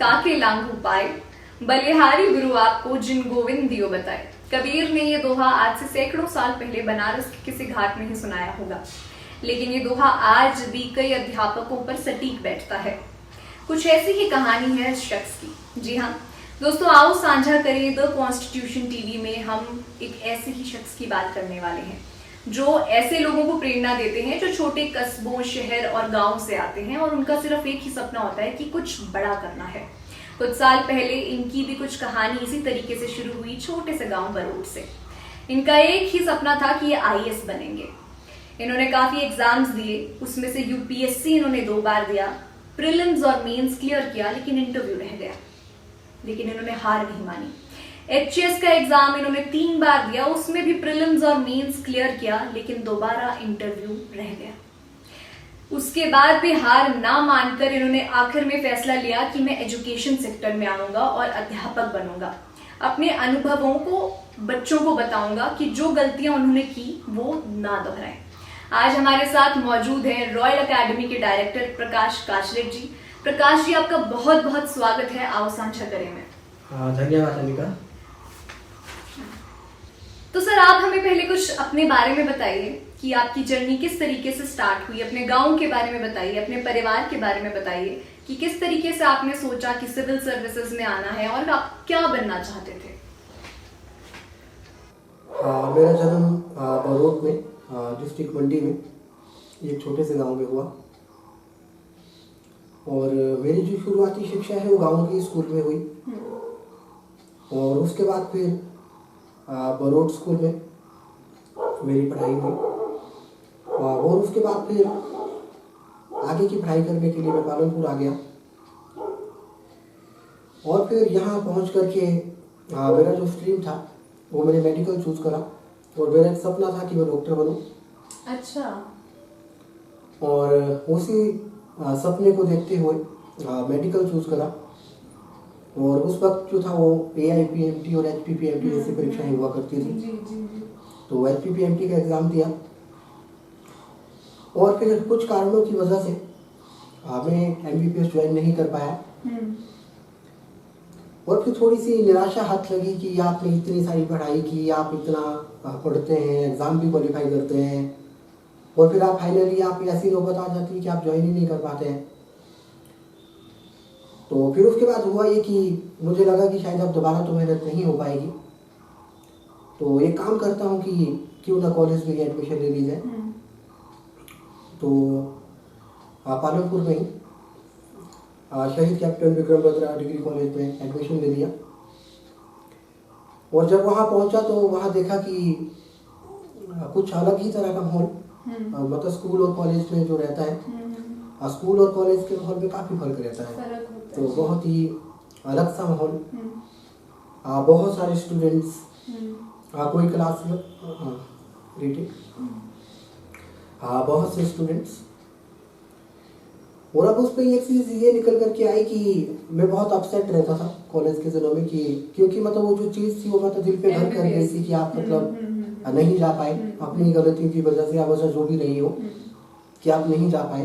काके लांघू पाए, बलिहारी गुरु आपको जिन गोविंद दियो बताए। कबीर ने ये दोहा आज से सैकड़ों साल पहले बनारस के किसी घाट में ही सुनाया होगा, लेकिन ये दोहा आज भी कई अध्यापकों पर सटीक बैठता है। कुछ ऐसी ही कहानी है इस शख्स की। जी हाँ दोस्तों, आओ साझा करें द कॉन्स्टिट्यूशन टीवी में हम एक ऐसे ही शख्स की बात करने वाले हैं जो ऐसे लोगों को प्रेरणा देते हैं जो छोटे कस्बों, शहर और गांव से आते हैं और उनका सिर्फ एक ही सपना होता है कि कुछ बड़ा करना है। कुछ साल पहले इनकी भी कुछ कहानी इसी तरीके से शुरू हुई, छोटे से गांव बरूड से। इनका एक ही सपना था कि ये आईएएस बनेंगे। इन्होंने काफी एग्जाम्स दिए, उसमें से यूपीएससी इन्होंने 2 बार दिया, प्रीलिम्स और मेंस क्लियर किया, लेकिन इंटरव्यू रह गया। लेकिन इन्होंने हार नहीं मानी। एचएस का एग्जाम इन्होंने 3 बार दिया, उसमें भी प्रीलिम्स और मेंस क्लियर किया, लेकिन दोबारा इंटरव्यू रह गया। उसके बाद भी हार ना मानकर इन्होंने आखिर में फैसला लिया कि मैं एजुकेशन सेक्टर में आऊंगा और अध्यापक बनूंगा। अपने अनुभवों को बच्चों को बताऊंगा कि जो गलतियां उन्होंने की वो ना दोहराएं। आज हमारे साथ मौजूद हैं रॉयल अकेडमी के डायरेक्टर प्रकाश काचलेट जी। प्रकाश जी, आपका बहुत बहुत स्वागत है आओ साझा करें में। धन्यवाद अनिका। तो सर, आप हमें पहले कुछ अपने बारे में बताइए कि आपकी जर्नी किस तरीके से स्टार्ट हुई। अपने गांव के बारे में बताइए, अपने परिवार के बारे में बताइए कि किस तरीके से आपने सोचा कि सिविल सर्विसेज में आना है और आप क्या बनना चाहते थे। मेरा जन्म बरोट में, डिस्ट्रिक्ट मंडी में एक छोटे से गांव में हुआ और मेरी जो शुरुआती शिक्षा है वो गांव के स्कूल में हुई और उसके बाद फिर बरोट स्कूल में मेरी पढ़ाई हुई और उसके बाद फिर आगे की पढ़ाई करने के लिए मैं पालनपुर आ गया और फिर यहाँ पहुँच करके मेरा जो स्ट्रीम था वो मैंने मेडिकल चूज करा और मेरा एक सपना था कि मैं डॉक्टर बनूं। अच्छा। और उसी सपने को देखते हुए मेडिकल चूज करा और उस वक्त जो था वो AIPMT और HPPMT जैसी परीक्षाएं हुआ करती थी। तो HPPMT का एग्ज़ाम दिया और फिर कुछ कारणों की वजह से मैं MBBS ज्वाइन नहीं कर पाया और फिर थोड़ी सी निराशा हाथ लगी कि आपने इतनी सारी पढ़ाई की, आप इतना पढ़ते हैं, एग्ज़ाम भी क्वालिफाई करते हैं और फिर आप फाइनली आप ऐसी नौबत आ जाती है कि आप ज्वाइन ही नहीं कर पाते हैं। तो फिर उसके बाद हुआ ये कि मुझे लगा कि शायद अब दोबारा तो मेहनत नहीं हो पाएगी, तो एक काम करता हूँ कि क्यों ना कॉलेज में एडमिशन ले ली जाए। तो पालनपुर में ही शहीद captain Vikram Batra degree college में एडमिशन ले लिया और जब वहाँ पहुँचा तो वहाँ देखा कि कुछ अलग ही तरह का माहौल, मतलब स्कूल और कॉलेज में जो रहता है, स्कूल और कॉलेज के माहौल में काफ़ी फर्क रहता है। तो बहुत ही अलग सा माहौल, बहुत सारे स्टूडेंट्स, कोई क्लास में बहुत से स्टूडेंट्स और अब उस पर एक चीज़ ये निकल करके आई कि मैं बहुत अपसेट रहता था कॉलेज के दिनों में कि क्योंकि मतलब वो जो चीज़ थी वो मतलब दिल पे घर कर गई थी कि आप मतलब नहीं जा पाए अपनी गलतियों की वजह से या वजह जो भी रही हो कि आप नहीं जा पाए।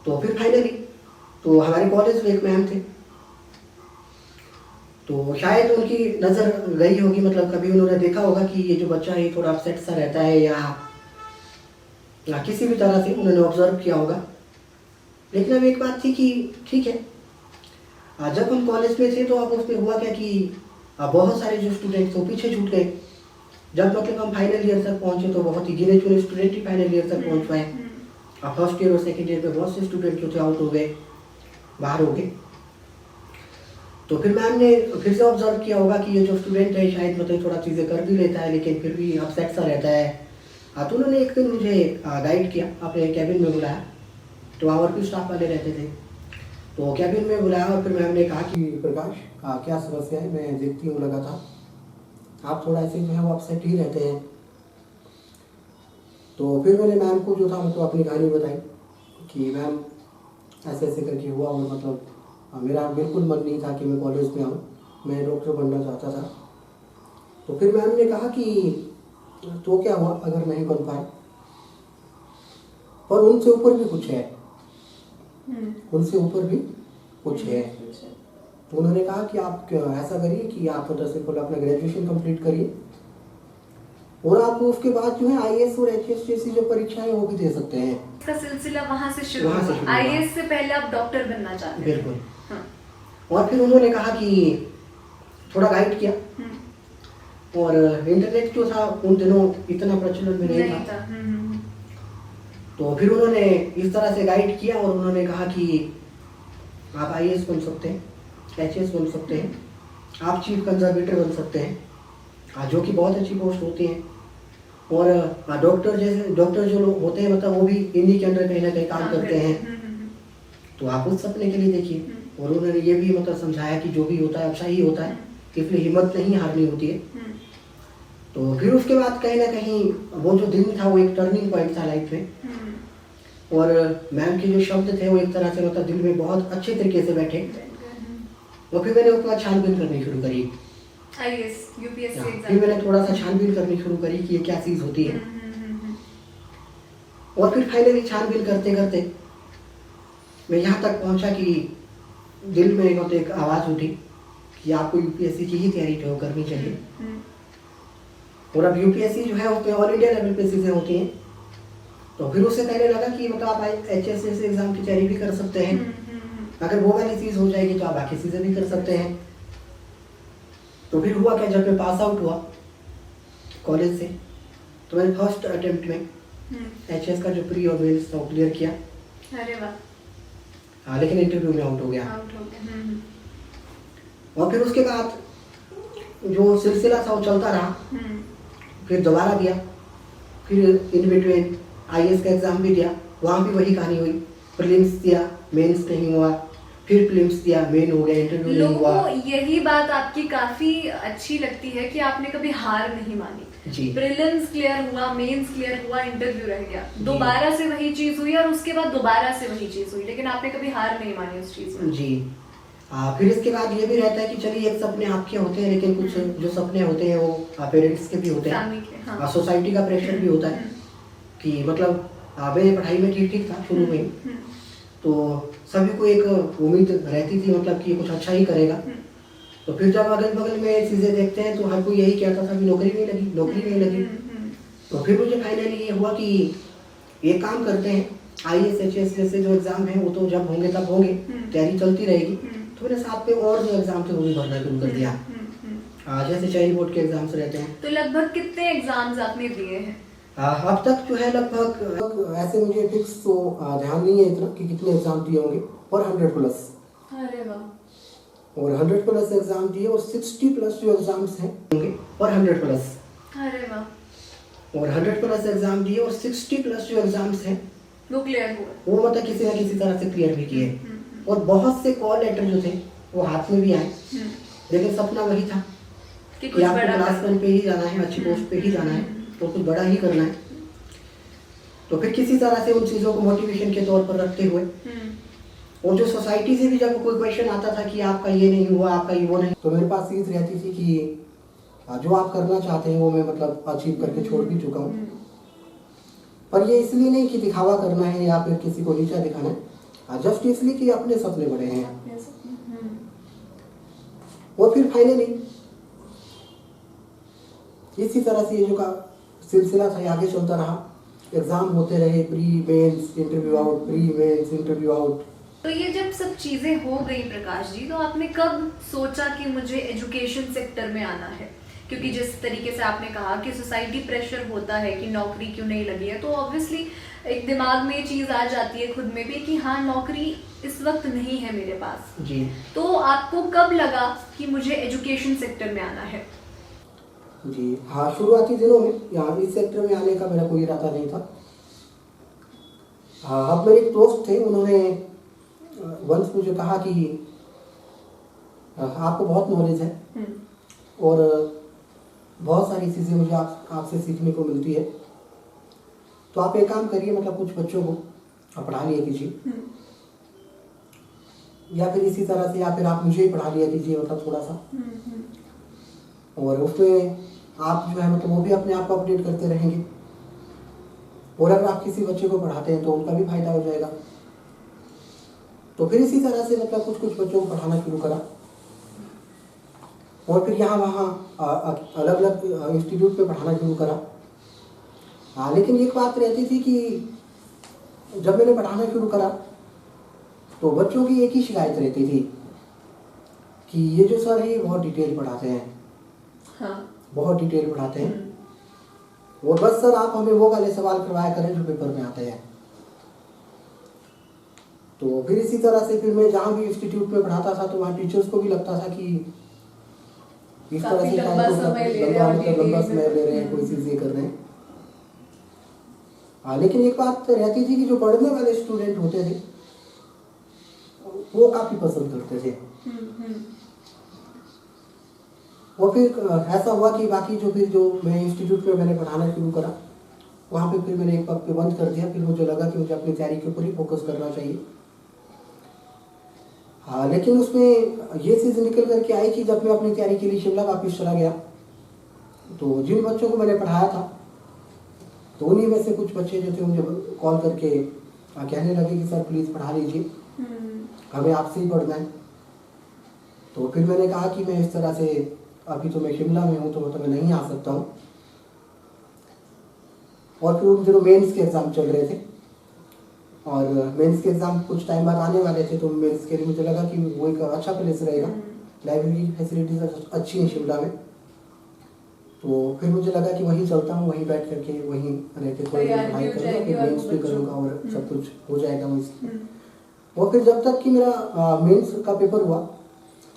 तो फिर फाइनली तो हमारे कॉलेज में एक मैम थे, तो शायद उनकी नज़र गई होगी, मतलब कभी उन्होंने देखा होगा कि ये जो बच्चा है थोड़ा अपसेट सा रहता है या किसी भी तरह से उन्होंने ऑब्जर्व किया होगा। लेकिन अब एक बात थी कि ठीक है, जब हम कॉलेज में थे तो अब उसमें हुआ क्या कि बहुत सारे जो स्टूडेंट्स वो पीछे छूट गए। जब मतलब हम फाइनल ईयर तक पहुंचे तो बहुत ही गिने चुने स्टूडेंट ही फाइनल ईयर तक पहुंच पाए। फर्स्ट ईयर और सेकेंड ईयर में बहुत से स्टूडेंट जो थे आउट हो गए, बाहर हो गए। तो फिर मैम ने फिर से ऑब्जर्व किया होगा कि ये जो स्टूडेंट है शायद मतलब थोड़ा चीज़ें कर भी लेता है लेकिन फिर भी अपसेट सा रहता है। तो उन्होंने एक दिन मुझे गाइड किया, अपने कैबिन में बुलाया, तो वहाँ और भी स्टाफ वाले रहते थे। तो कैबिन में बुलाया और फिर मैम ने कहा कि प्रकाश क्या समस्या है, मैं देखती हूँ लगातार आप थोड़ा ऐसे जो है वो अपसेट ही रहते हैं। तो फिर मैंने मैम को जो था मतलब अपनी कहानी बताई कि मैम ऐसे ऐसे करके हुआ और मतलब मेरा बिल्कुल मन नहीं था कि मैं कॉलेज में आऊँ, मैं डॉक्टर बनना चाहता था। तो फिर मैम ने कहा कि तो क्या हुआ अगर नहीं बन पाए, पर उनसे ऊपर भी कुछ है, उनसे ऊपर भी कुछ है। तो उन्होंने कहा कि आप ऐसा करिए कि आप मतलब सिंपल अपना ग्रेजुएशन कंप्लीट करिए और आप उसके बाद जो है आईएएस और एचएएस जैसी जो परीक्षाएं वो भी दे सकते हैं। इसका सिलसिला वहां से शुरू वहाँ से हुआ। शुरू हुआ। आईएएस से पहले आप डॉक्टर बनना चाहते थे। बिल्कुल। हाँ। और फिर उन्होंने कहा कि थोड़ा गाइड किया और इंटरनेट जो था उन दिनों इतना प्रचलन में नहीं था। तो फिर उन्होंने इस तरह से गाइड किया और उन्होंने कहा कि आप आईएएस बन सकते हैं, एचएएस बन सकते हैं, आप चीफ कंजर्वेटर बन सकते हैं, जो कि बहुत अच्छी पोस्ट होती हैं। और डॉक्टर जो लोग होते हैं मतलब वो भी इन्हीं के अंदर कहीं ना कहीं काम करते हैं। तो आप उस सपने के लिए देखिए। और उन्होंने ये भी मतलब समझाया कि जो भी होता है अच्छा ही होता है, इसलिए हिम्मत नहीं हारनी होती है। तो फिर उसके बाद कहीं ना कहीं वो जो दिन था वो एक टर्निंग पॉइंट था लाइफ में। और मैम के जो शब्द थे वो एक तरह से मतलब दिल में बहुत अच्छे तरीके से बैठे। और फिर मैंने उसके बाद छानबीन करनी शुरू करी। IAS UPSC exam. फिर मैंने थोड़ा सा छानबीन करनी शुरू करी कि ये क्या चीज़ होती है। और फिर फाइनली छानबीन करते करते मैं यहाँ तक पहुँचा कि दिल में मतलब एक आवाज़ उठी कि आपको यूपीएससी की ही तैयारी जो करनी चाहिए। और अब यूपीएससी जो है उसमें ऑल इंडिया लेवल पे चीज़ें होती हैं। तो फिर उससे पहले लगा कि मतलब आप एचएसएस एग्ज़ाम की तैयारी भी कर सकते हैं। अगर वो वाली चीज़ हो जाएगी तो आप बाकी चीज़ें भी कर सकते हैं। तो फिर हुआ क्या, जब मैं पास आउट हुआ कॉलेज से तो मैंने फर्स्ट अटेम्प्ट में एचएस का जो प्री और मेंस था वो क्लियर किया। अरे वाह। हाँ, लेकिन इंटरव्यू में आउट हो गया। और फिर उसके बाद जो सिलसिला था वो चलता रहा। फिर दोबारा दिया, फिर इन बिटवीन आईएएस का एग्ज़ाम भी दिया, वहाँ भी वही कहानी हुई। प्रीलिम्स दिया, मेंस नहीं हुआ, फिर प्रीलिम्स दिया, मेन हो गया, इंटरव्यू नहीं हुआ। लोगों को यही बात आपकी काफी अच्छी लगती है कि आपने कभी हार नहीं मानी जी। प्रीलिम्स क्लियर हुआ, मेंस क्लियर हुआ, इंटरव्यू रह गया, दोबारा से वही चीज हुई और उसके बाद दोबारा से वही चीज हुई, लेकिन आपने कभी हार नहीं मानी उस चीज में। जी। फिर इसके बाद ये भी रहता है कि चलिए एक सपने आपके होते हैं, लेकिन कुछ जो सपने होते हैं वो पेरेंट्स के भी होते हैं, सोसाइटी का प्रेशर भी होता है कि मतलब मेरी पढ़ाई में ठीक था शुरू में, तो सभी को एक उम्मीद रहती थी मतलब कि कुछ अच्छा ही करेगा। तो फिर जब अगल बगल में चीज़ें देखते हैं तो हर कोई यही कहता था कि नौकरी नहीं लगी। तो फिर मुझे फाइनली ये हुआ कि एक काम करते हैं, आईएएस एचएएस जैसे जो एग्ज़ाम है वो तो जब होंगे तब होंगे, तैयारी चलती रहेगी। तो मैंने साथ में और जो एग्ज़ाम थे वो भी भरना शुरू कर दिया। जैसे चयन बोर्ड के एग्ज़ाम्स रहते हैं। तो लगभग कितने एग्जाम्स आपने दिए हैं? अब तक जो है लगभग ऐसे मुझे फिक्स तो ध्यान नहीं है इतना कि कितने एग्ज़ाम दिए होंगे, पर 100 प्लस। अरे वाह। और 100 प्लस एग्ज़ाम दिए और 60 प्लस जो एग्ज़ाम्स हैं होंगे, और 100 प्लस। अरे वाह। और 100 प्लस एग्ज़ाम दिए और 60 प्लस जो एग्ज़ाम्स हैं वो क्लियर हुए, वो मतलब किसी न किसी तरह से क्लियर भी किए। और बहुत से कॉल लेटर जो थे वो हाथ में भी आए, लेकिन सपना वही था कि आपको क्लास 1 पे ही जाना है, अच्छी पोस्ट पे ही जाना है, तो कुछ बड़ा ही करना है। तो फिर किसी तरह से उन चीज़ों को मोटिवेशन के तौर पर रखते हुए, और जो सोसाइटी से भी जब कोई क्वेश्चन आता था कि आपका ये नहीं हुआ, आपका ये वो नहीं, तो मेरे पास चीज़ रहती थी कि जो आप करना चाहते हैं वो मैं मतलब अचीव करके छोड़ भी चुका हूँ। पर ये इसलिए नहीं कि दिखावा करना है या फिर किसी को नीचा दिखाना है, जस्ट इसलिए कि अपने सपने बड़े हैं। और फिर फाइनली इसी तरह से ये जो का सिलसिला था आगे चलता रहा। एग्जाम होते रहे, pre mains interview out, pre mains interview out. तो ये जब सब चीजें हो गई प्रकाश जी, तो आपने कब सोचा कि मुझे एजुकेशन सेक्टर में आना है? क्योंकि जिस तरीके से आपने कहा कि सोसाइटी प्रेशर होता है कि नौकरी क्यों नहीं लगी है, तो ऑब्वियसली एक दिमाग में ये चीज आ जाती है खुद में भी कि हाँ नौकरी इस वक्त नहीं है मेरे पास जी। तो आपको कब लगा कि मुझे एजुकेशन सेक्टर में आना है? जी हाँ, शुरुआती दिनों में यहाँ इस सेक्टर में आने का मेरा कोई इरादा नहीं था। अब मेरे एक दोस्त थे, उन्होंने वंश मुझे कहा कि आपको बहुत नॉलेज है और बहुत सारी चीज़ें मुझे आपसे सीखने को मिलती है, तो आप एक काम करिए, मतलब कुछ बच्चों को पढ़ा लिया कीजिए, या फिर इसी तरह से, या फिर आप मुझे ही पढ़ा लिया कीजिए, मतलब थोड़ा सा। और उसमें आप जो है मतलब वो भी अपने आप को अपडेट करते रहेंगे, और अगर आप किसी बच्चे को पढ़ाते हैं तो उनका भी फायदा हो जाएगा। तो फिर इसी तरह से मतलब कुछ कुछ बच्चों को पढ़ाना शुरू करा, और फिर यहाँ वहाँ अलग अलग इंस्टीट्यूट में पढ़ाना शुरू करा। हाँ, लेकिन एक बात रहती थी कि जब मैंने पढ़ाना शुरू करा तो बच्चों की एक ही शिकायत रहती थी कि ये जो सर है ये बहुत डिटेल पढ़ाते हैं। हाँ। बहुत डिटेल पढ़ाते हैं, और बस सर आप हमें वो वाले सवाल करवाया करें जो पेपर में आते हैं। तो फिर इसी तरह से फिर मैं जहाँ भी इंस्टीट्यूट में पढ़ाता था तो वहाँ टीचर्स को भी लगता था कि इस तरह से लंबा समय ले रहे हैं, कोई चीज़ ये कर रहे हैं। हाँ, लेकिन एक बात रहती थी कि जो पढ़ने वाले स्टूडेंट होते थे वो काफ़ी पसंद करते थे। और फिर ऐसा हुआ कि बाकी जो मैं इंस्टीट्यूट में मैंने पढ़ाना शुरू करा वहाँ पे फिर मैंने एक वक्त पे बंद कर दिया। फिर मुझे लगा कि मुझे अपनी तैयारी के ऊपर ही फोकस करना चाहिए। हाँ, लेकिन उसमें ये चीज़ निकल करके आई कि जब मैं अपनी तैयारी के लिए शिमला वापस चला गया तो जिन बच्चों को मैंने पढ़ाया था तो उन्हीं में से कुछ बच्चे जो थे मुझे कॉल करके कहने लगे कि सर प्लीज़ पढ़ा लीजिए, हमें आपसे ही पढ़ना है। तो फिर मैंने कहा कि मैं इस तरह से अभी तो मैं शिमला में हूँ तो मैं नहीं आ सकता हूँ। और फिर उन दिनों मेंस के एग्ज़ाम चल रहे थे और मेंस के एग्ज़ाम कुछ टाइम बाद आने वाले थे, तो मेंस के लिए मुझे लगा कि वो एक अच्छा प्लेस रहेगा, लाइब्रेरी फैसिलिटीज अच्छी हैं शिमला में। तो फिर मुझे लगा कि वहीं चलता हूँ, वहीं बैठ करके वहीं रह के थोड़ी पढ़ाई करूँगा, फिर मेंस भी करूँगा और सब कुछ हो जाएगा वहीं। और फिर जब तक कि मेरा मेंस का पेपर हुआ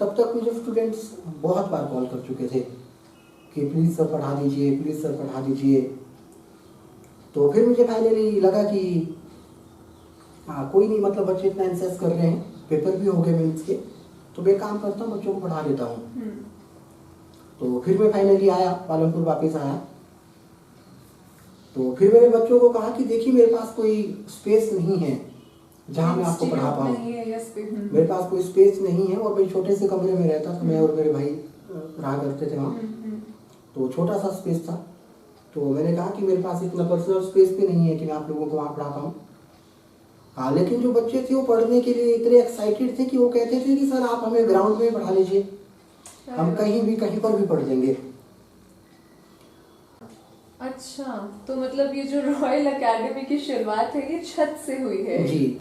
तब तक मुझे स्टूडेंट्स बहुत बार कॉल कर चुके थे कि प्लीज़ सर पढ़ा दीजिए, प्लीज़ सर पढ़ा दीजिए। तो फिर मुझे फाइनली लगा कि कोई नहीं, मतलब बच्चे इतना इंसेस कर रहे हैं, पेपर भी हो गए मेंस के, तो मैं काम करता हूँ बच्चों को पढ़ा देता हूँ। तो फिर मैं फाइनली आया, पालमपुर वापस आया। तो फिर मैंने बच्चों को कहा कि देखिए मेरे पास कोई स्पेस नहीं है जहाँ मैं आपको पढ़ा पाऊँ, मेरे पास कोई स्पेस नहीं है। और मैं छोटे से कमरे में रहता था, मैं और मेरे भाई रहा करते थे वहाँ, तो छोटा सा स्पेस था। तो मैंने कहा कि मेरे पास इतना पर्सनल स्पेस भी नहीं है कि मैं आप लोगों को वहाँ पढ़ा पाऊँ। हाँ, लेकिन जो बच्चे थे वो पढ़ने के लिए इतने एक्साइटेड थे कि वो कहते थे कि सर आप हमें ग्राउंड में पढ़ा लीजिए, हम कहीं पर भी पढ़ देंगे। अच्छा, तो मतलब ये जो रॉयल एकेडमी की शुरुआत है ये छत से हुई है? जी,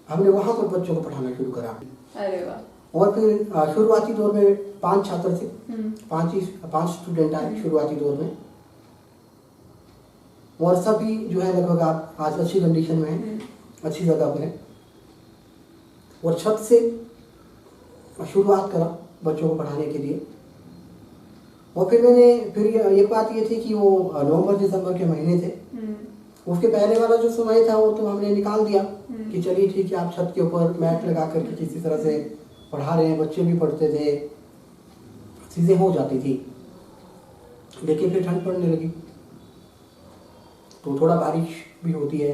हमने वहाँ पर बच्चों को पढ़ाना शुरू करा। अरे वाह। और फिर शुरुआती दौर में 5 छात्र थे, 5 स्टूडेंट आए शुरुआती दौर में, और सभी जो है लगभग आप आज अच्छी कंडीशन में है, अच्छी जगह पर है। और छत से शुरुआत करा बच्चों को पढ़ाने के लिए। और फिर एक बात ये थी कि वो नवंबर दिसंबर के महीने थे, उसके पहले वाला जो समय था वो तो हमने निकाल दिया कि चलिए ठीक है, आप छत के ऊपर मैट लगा करके किसी तरह से पढ़ा रहे हैं, बच्चे भी पढ़ते थे, चीज़ें हो जाती थी। लेकिन फिर ठंड पड़ने लगी तो थोड़ा बारिश भी होती है,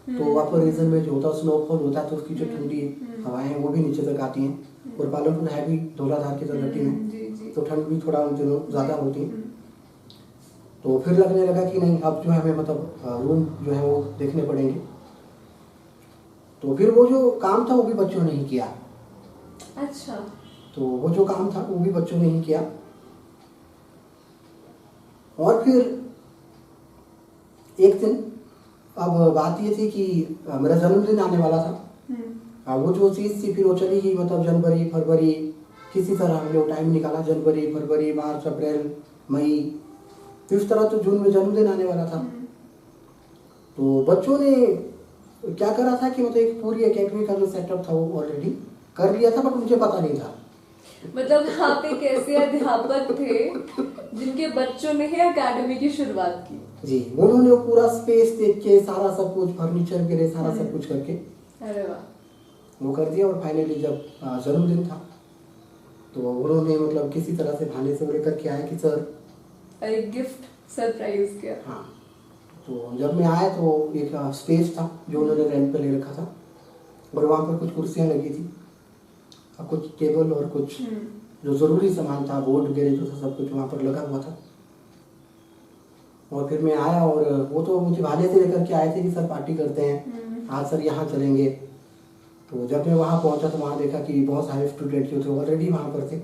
तो अपर रीजन में जो होता है स्नोफॉल होता है, तो उसकी जो ठंडी हवाएं हैं वो भी नीचे तक आती हैं। और पालमपुर है भी धौलाधार की तलहटी में, तो ठंड भी थोड़ा उन दिनों ज़्यादा होती है। तो फिर लगने लगा कि नहीं, अब जो है हमें मतलब रूम जो है वो देखने पड़ेंगे। तो फिर वो जो काम था वो भी बच्चों ने ही किया। अच्छा। तो वो जो काम था वो भी बच्चों ने ही किया। और फिर एक दिन, अब बात ये थी कि मेरा जन्मदिन आने वाला था। वो जो चीज़ थी फिर वो चली गई, मतलब जनवरी फरवरी किसी तरह हमने वो टाइम निकाला, जनवरी फरवरी मार्च अप्रैल मई, तो इस तरह तो जून में जन्मदिन आने वाला था। तो बच्चों ने क्या करा था कि मतलब एक पूरी एकेडमी का जो सेटअप था वो ऑलरेडी कर लिया था, बट मुझे पता नहीं था। मतलब आप एक ऐसे अध्यापक थे जिनके बच्चों ने ही एकेडमी की शुरुआत की? जी, उन्होंने वो पूरा स्पेस देख के सारा सब कुछ फर्नीचर वगैरह सारा सब कुछ करके अरे वाह, वो कर दिया। और फाइनली जब जन्मदिन था तो उन्होंने मतलब किसी तरह से भाने से लेकर के आए कि सर एक गिफ्ट सरप्राइज किया। हाँ, तो जब मैं आया तो एक स्पेस था जो उन्होंने रेंट पे ले रखा था, और वहाँ पर कुछ कुर्सियाँ लगी थी और कुछ टेबल और कुछ जो ज़रूरी सामान था, बोर्ड वगैरह जो था, सब कुछ वहाँ पर लगा हुआ था। और फिर मैं आया और वो तो मुझे भाने से लेकर के आए थे कि सर पार्टी करते हैं आज, सर यहाँ चलेंगे। तो जब मैं वहाँ पहुँचा तो वहाँ देखा कि बहुत सारे स्टूडेंट जो थे ऑलरेडी वहाँ पर थे,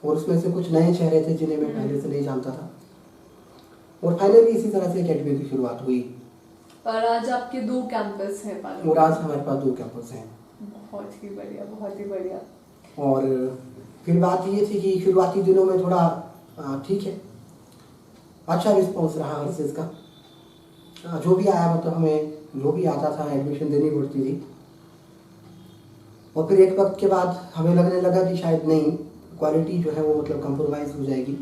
और उसमें से कुछ नए चेहरे थे जिन्हें मैं पहले से नहीं जानता था। और फाइनली इसी तरह से अकेडमी की शुरुआत हुई। और आज आपके 2 कैंपस हैं पालनपुर। और आज हमारे पास 2 कैंपस हैं। बहुत ही बढ़िया, बहुत ही बढ़िया। और फिर बात ये थी कि शुरुआती दिनों में थोड़ा ठीक है, अच्छा रिस्पॉन्स रहा हर चीज़ का। जो भी आया मतलब हमें जो भी आता था एडमिशन देनी पड़ती थी। और फिर एक वक्त के बाद हमें लगने लगा कि शायद नहीं, क्वालिटी जो है वो मतलब कंप्रोमाइज़ हो जाएगी।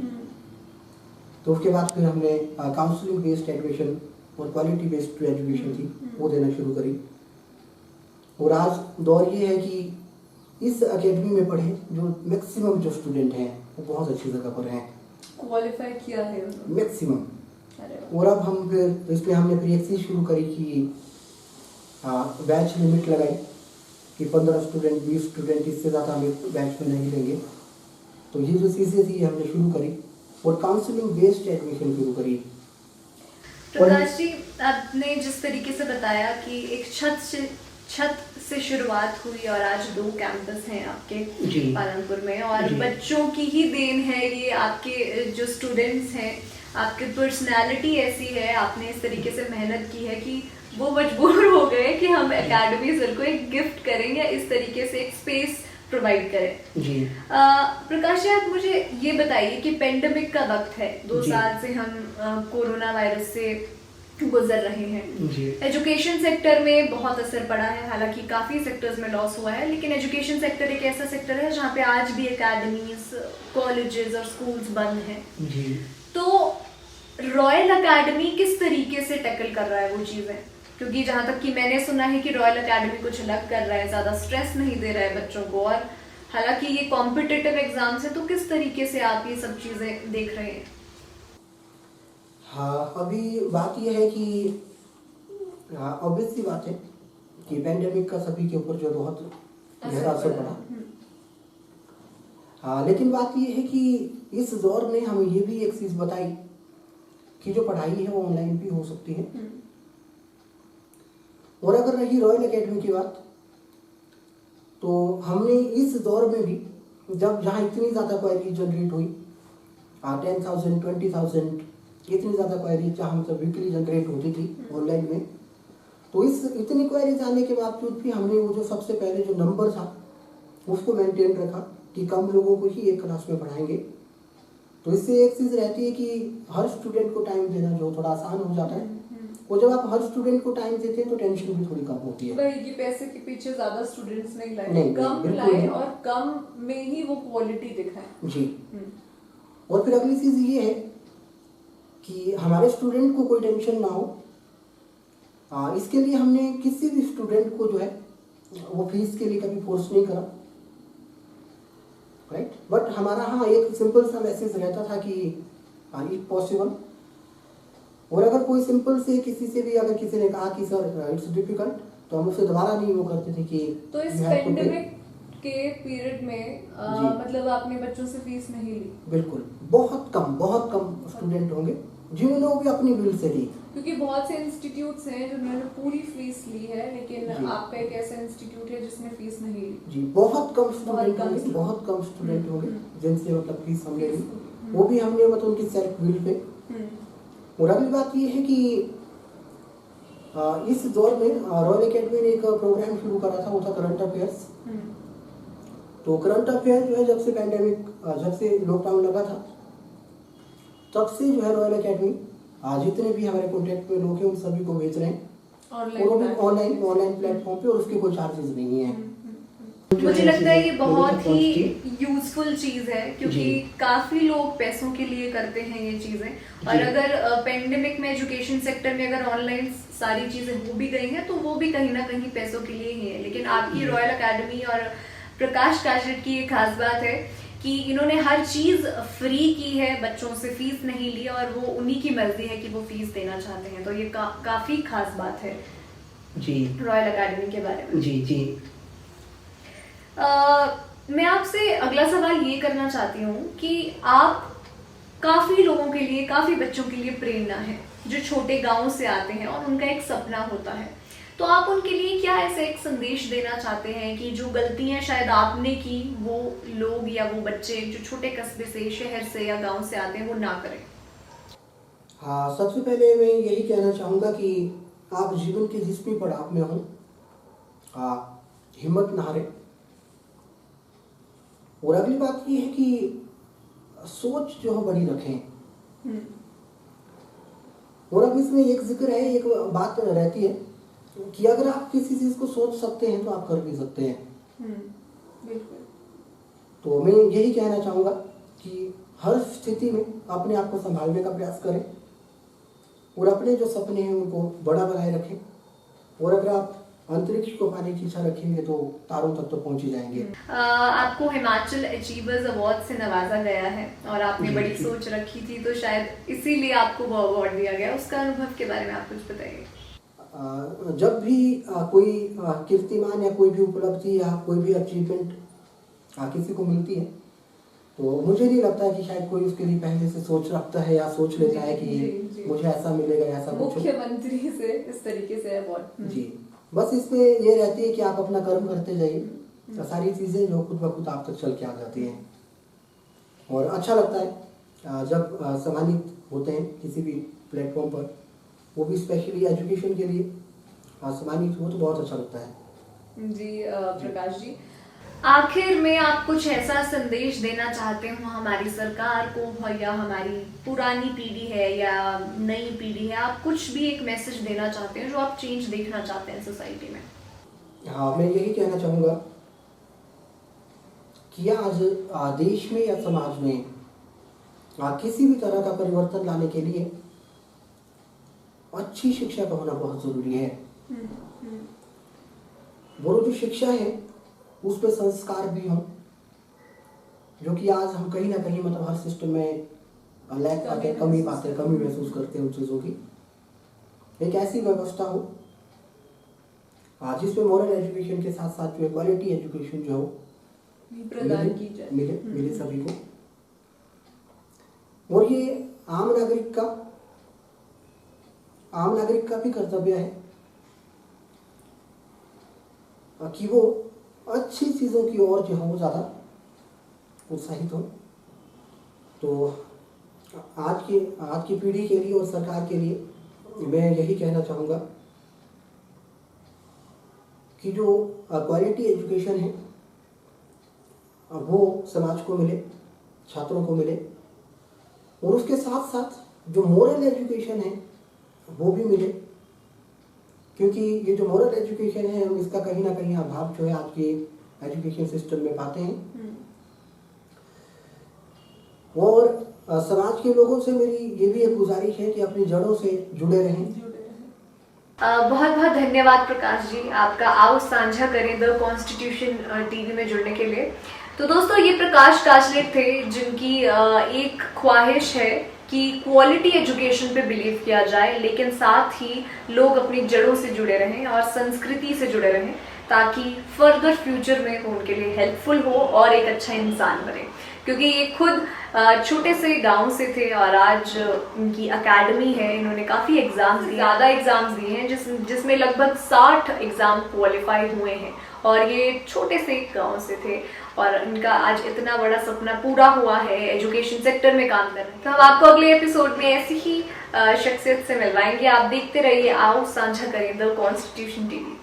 तो उसके बाद फिर हमने काउंसलिंग बेस्ड एडमिशन और क्वालिटी बेस्ड एडमिशन थी वो देना शुरू करी। और आज दौर ये है कि इस एकेडमी में पढ़े जो मैक्सिमम जो स्टूडेंट हैं वो बहुत अच्छी जगह पर हैं, क्वालिफाई किया है मैक्सिमम। अरे और अब हम फिर इसमें हमने फिर एक चीज़ शुरू करी कि बैच लिमिट लगाई कि 15 स्टूडेंट 20 स्टूडेंट, इससे ज़्यादा हम एक बैच में नहीं लेंगे। तो ये जो चीज़ें थी हमने शुरू करी और काउंसलिंग बेस्ड एडमिशन शुरू करी। प्रकाश जी, आपने जिस तरीके से बताया कि एक छत से शुरुआत हुई और आज 2 कैंपस हैं आपके जी। पालनपुर में, और जी। बच्चों की ही देन है ये, आपके जो स्टूडेंट्स हैं, आपकी पर्सनालिटी ऐसी है, आपने इस तरीके से मेहनत की है कि वो मजबूर हो गए कि हम एकेडमी सर को एक गिफ्ट करें या इस तरीके से एक स्पेस प्रोवाइड करें। जी। प्रकाश जी, आप मुझे ये बताइए कि पेंडेमिक का वक्त है, 2 जी। साल से हम कोरोना वायरस से गुजर रहे हैं। जी। एजुकेशन सेक्टर में बहुत असर पड़ा है, हालांकि काफ़ी सेक्टर्स में लॉस हुआ है, लेकिन एजुकेशन सेक्टर एक ऐसा सेक्टर है जहाँ पे आज भी एकेडमीज, कॉलेजेस और स्कूल्स बंद हैं। जी। तो रॉयल एकेडमी किस तरीके से टैकल कर रहा है वो चीज़ें? क्योंकि जहाँ तक कि मैंने सुना है कि रॉयल एकेडमी कुछ अलग कर रहा है, ज़्यादा स्ट्रेस नहीं दे रहा है बच्चों को, और हालांकि ये कॉम्पिटिटिव एग्जाम्स है, तो किस तरीके से आप ये सब चीज़ें देख रहे हैं? हाँ, अभी बात यह है कि ऑब्वियस सी बात है कि पेंडेमिक का सभी के ऊपर जो बहुत गहरा असर पड़ा। हाँ, लेकिन बात यह है कि इस दौर ने हमें ये भी एक चीज़ बताई कि जो पढ़ाई है वो ऑनलाइन भी हो सकती है। और अगर रही रॉयल एकेडमी की बात, तो हमने इस दौर में भी जब जहाँ इतनी ज़्यादा क्वायरी जनरेट हुई, 10,000 20,000 इतनी ज़्यादा क्वायरी जहाँ मतलब वीकली जनरेट होती थी ऑनलाइन में, तो इस इतनी क्वायरीज आने के बावजूद भी हमने वो जो सबसे पहले जो नंबर था उसको मेंटेन रखा कि कम लोगों को ही एक क्लास में पढ़ाएंगे। तो इससे एक चीज़ रहती है कि हर स्टूडेंट को टाइम देना जो थोड़ा आसान हो जाता है, और जब आप हर स्टूडेंट को टाइम देते हैं तो टेंशन भी थोड़ी कम होती है। वही कि पैसे के पीछे ज्यादा स्टूडेंट्स नहीं लाए, नहीं, कम बिल्कुल लाए नहीं। और कम में ही वो क्वालिटी दिखाए। जी। और फिर अगली चीज़ ये है कि हमारे स्टूडेंट को कोई टेंशन ना हो, इसके लिए हमने किसी भी स्टूडेंट को जो है वो फीस के लिए कभी फोर्स नहीं करा, राइट। बट हमारा हाँ एक सिंपल सा मैसेज रहता था कि इफ पॉसिबल, और अगर कोई सिंपल से किसी से भी अगर किसी ने कहा कि सर इट्स डिफिकल्ट, तो हम उससे दोबारा नहीं वो करते थे कि तो इस you have to pay। Pandemic के पीरियड में मतलब आपने बच्चों से फीस नहीं ली? बिल्कुल, बहुत कम स्टूडेंट होंगे जिन्होंने भी अपनी बिल से ली, क्योंकि बहुत से इंस्टीट्यूट्स हैं जिन्होंने पूरी फीस ली है, लेकिन जी। आपका एक ऐसा इंस्टीट्यूट है जिसने फीस नहीं ली। जी। बहुत कम बहुत कम स्टूडेंट होंगे जिनसे मतलब फीस हमने ली, फीस, वो भी हमने मतलब उनकी सेल्फ बिल पे। और अगली बात ये है कि इस दौर में रॉयल एकेडमी ने एक प्रोग्राम शुरू करा था, वो था करंट अफेयर्स। तो करंट अफेयर जो है जब से पेंडेमिक जब से लॉकडाउन लगा था तब से जो है रॉयल एकेडमी जितने भी हमारे कॉन्टेक्ट में लोग हैं उन सभी को भेज रहे हैं, और वो भी ऑनलाइन प्लेटफॉर्म पे, और उसके कोई चार्जेस नहीं है। मुझे लगता है ये बहुत ही यूजफुल चीज है, क्योंकि काफी लोग पैसों के लिए करते हैं ये चीजें, और अगर पेंडेमिक में एजुकेशन सेक्टर में अगर ऑनलाइन सारी चीजें हो भी गई हैं तो वो भी कहीं ना कहीं पैसों के लिए ही है। लेकिन आपकी रॉयल एकेडमी और प्रकाश काशट की ये खास बात है कि इन्होंने हर चीज फ्री की है, बच्चों से फीस नहीं ली, और वो उन्हीं की मर्जी है कि वो फीस देना चाहते हैं। तो ये काफी खास बात है जी रॉयल एकेडमी के बारे में। जी। मैं आपसे अगला सवाल ये करना चाहती हूँ कि आप काफी लोगों के लिए, काफी बच्चों के लिए प्रेरणा है जो छोटे गांव से आते हैं और उनका एक सपना होता है। तो आप उनके लिए क्या ऐसे एक संदेश देना चाहते हैं कि जो गलतियां शायद आपने की वो लोग या वो बच्चे जो छोटे कस्बे से, शहर से या गांव से आते हैं वो ना करें? हाँ, सबसे पहले मैं यही कहना चाहूँगा कि आप जीवन के जिस भी पड़ाव में हो, हिम्मत ना हारें। और अगली बात ये है कि सोच जो है बड़ी रखें। और अब इसमें एक जिक्र है, एक बात रहती है कि अगर आप किसी चीज को सोच सकते हैं तो आप कर भी सकते हैं। बिल्कुल। तो मैं यही कहना चाहूँगा कि हर स्थिति में अपने आप को संभालने का प्रयास करें और अपने जो सपने हैं उनको बड़ा बनाए रखें। और अगर आप अंतरिक्ष को पाने की इच्छा रखेंगे तो तारों तक तो पहुंच ही जाएंगे। आपको हिमाचल अचीवर्स अवार्ड से नवाजा गया है और आपने बड़ी सोच रखी थी, तो शायद इसीलिए आपको वो अवार्ड दिया गया। उसका अनुभव के बारे में आप कुछ बताइए। जब भी कोई कीर्तिमान या कोई भी उपलब्धि या कोई भी अचीवमेंट किसी को मिलती है तो मुझे नहीं लगता है कि शायद कोई उसके लिए पहले से सोच रखता है या सोच लेता है कि मुझे ऐसा मिलेगा, ऐसा मुख्यमंत्री से इस तरीके से अवार्ड। जी, बस इसमें ये रहती है कि आप अपना कर्म करते जाइए, तो सारी चीज़ें जो खुद ब खुद आप तक चल के आ जाती हैं। और अच्छा लगता है जब सम्मानित होते हैं किसी भी प्लेटफॉर्म पर, वो भी स्पेशली एजुकेशन के लिए सम्मानित हो तो बहुत अच्छा लगता है। जी प्रकाश जी, आखिर में आप कुछ ऐसा संदेश देना चाहते हो हमारी सरकार को या हमारी पुरानी पीढ़ी है या नई पीढ़ी है, आप कुछ भी एक मैसेज देना चाहते हैं जो आप चेंज देखना चाहते हैं सोसाइटी में? हाँ, मैं यही कहना चाहूँगा कि आज देश में या समाज में किसी भी तरह का परिवर्तन लाने के लिए अच्छी शिक्षा का होना बहुत जरूरी है। वो जो शिक्षा है उसमें संस्कार भी हों, जो कि आज हम कहीं ना कहीं मतलब हर सिस्टम में लैक पाते हैं, कमी पाते हैं, कमी महसूस करते हैं उन चीज़ों की। एक ऐसी व्यवस्था हो जिसमें मॉरल एजुकेशन के साथ साथ जो क्वालिटी एजुकेशन जो हो प्रदान की जाए, मिले सभी को। और ये आम नागरिक का भी कर्तव्य है कि वो अच्छी चीज़ों की ओर जो हो ज़्यादा उत्साहित हो। तो आज की पीढ़ी के लिए और सरकार के लिए मैं यही कहना चाहूँगा कि जो क्वालिटी एजुकेशन है वो समाज को मिले, छात्रों को मिले, और उसके साथ साथ जो मोरल एजुकेशन है वो भी मिले, क्योंकि ये जो मोरल एजुकेशन है इसका कहीं ना कहीं अभाव जो है आज के एजुकेशन सिस्टम में पाते हैं। और समाज के लोगों से मेरी ये भी एक गुजारिश है कि अपनी जड़ों से जुड़े रहें। बहुत बहुत धन्यवाद प्रकाश जी, आपका आओ साझा करें द कॉन्स्टिट्यूशन टीवी में जुड़ने के लिए। तो दोस्तों, ये प्रकाश काचलेट थे जिनकी एक ख्वाहिश है कि क्वालिटी एजुकेशन पे बिलीव किया जाए, लेकिन साथ ही लोग अपनी जड़ों से जुड़े रहें और संस्कृति से जुड़े रहें, ताकि फर्दर फ्यूचर में वो उनके लिए हेल्पफुल हो और एक अच्छा इंसान बने। क्योंकि ये खुद छोटे से गांव से थे और आज उनकी एकेडमी है, इन्होंने काफ़ी एग्जाम्स दिए, ज़्यादा एग्जाम्स दिए हैं जिसमें लगभग 60 एग्जाम क्वालिफाई हुए हैं, और ये छोटे से गांव से थे और इनका आज इतना बड़ा सपना पूरा हुआ है एजुकेशन सेक्टर में काम करना। तो हम आपको अगले एपिसोड में ऐसी ही शख्सियत से मिलवाएंगे। आप देखते रहिए आओ साझा करें द कॉन्स्टिट्यूशन टीवी।